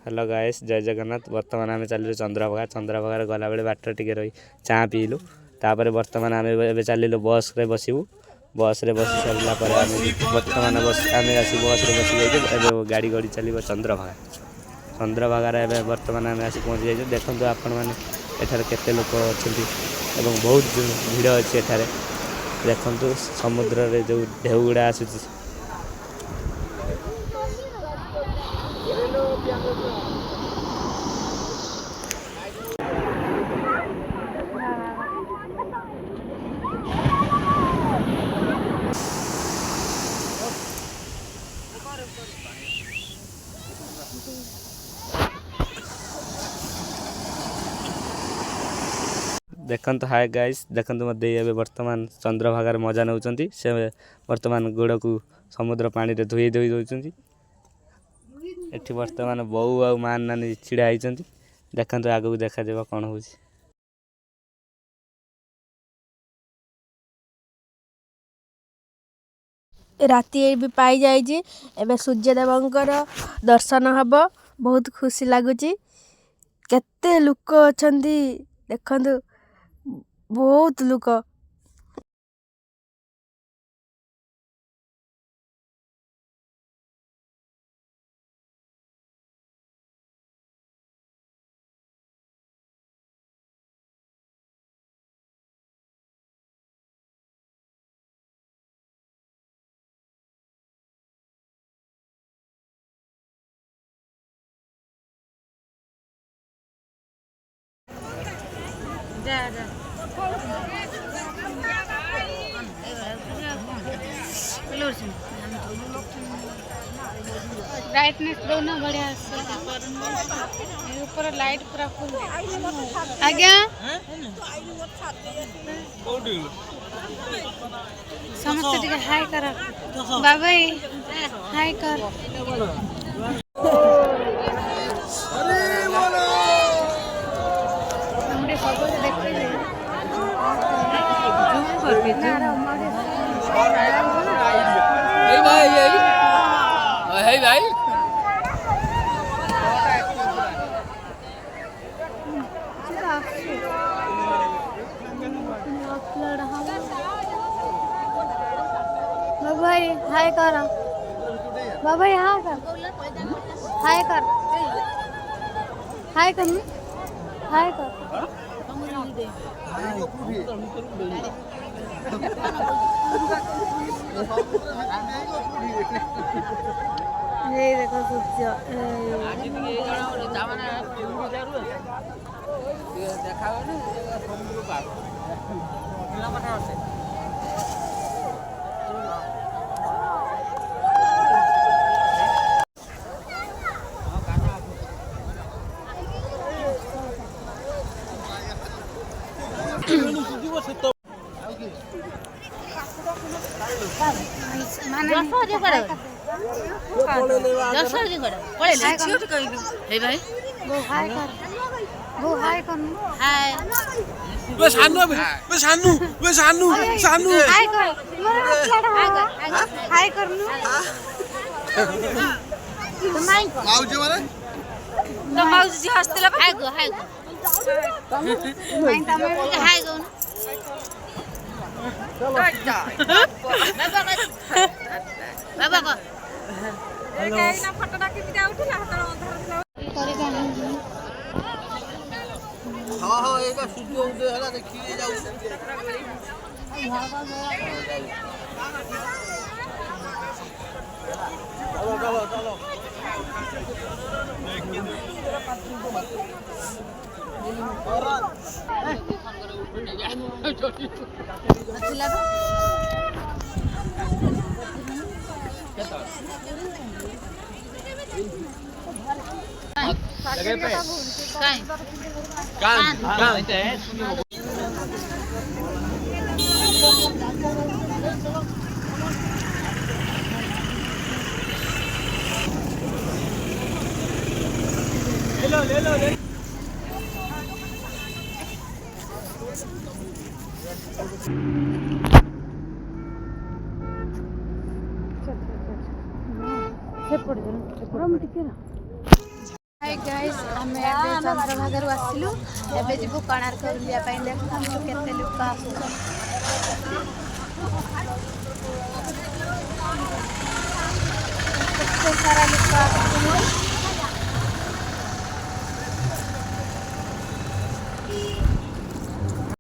Hello guys जय जगन्नाथ। बर्तमान आम चलू चंद्रभागा। चंद्रभागा गला बेले बाट टे रही चा पीलु। तापर बर्तमान आम चलू बस रे बसबू। बस रे बस सारा बर्तमान आम आसी बस रे बसी जाइए। गाड़ी गड़ी चलो चंद्रभागा। चंद्रभागार ए बर्तमान आम आसी पहुँची जाइए। देखो आपण मैंने एठार केते लोक अच्छा बहुत भिड़ अच्छी एठार। देखु समुद्र रे जो ढेउ गुड़ा आसूँ देखते। हाय गाइस देखते मत बर्तमान चंद्रभागार मजा नौ से बर्तमान गोड़ को समुद्र पानी रे धोई धोई दौरान। एठी बर्तमान बहु आ मान नानी छिड़ा होती। देखते आगू देखा कौन हो। राति भी पाई जाइए। एबे सूर्यदेवंकर दर्शन हब। बहुत खुशी लगुच। केते लुक अछंती देखंतु बहुत लुक। ब्राइटनेस दोनों बढ़िया ऊपर लाइट पूरा फुल। आज्ञा समस्त हाय कर बाबा हाय कर। बाबा हाय कर। बाबा यहाँ कर हाय कर हाय कर हाय कर। ये देखो सूर्य हाय गाइस आमे ଏବେ ଚନ୍ଦ୍ରଭାଗାରୁ ଆସିଲୁ ଏବେ ଯିବୁ କୋଣାର୍କ ବୁଲିବା ପାଇଁ ଦେଖନ୍ତୁ କେତେ ଲୋକ ଆସୁଛନ୍ତି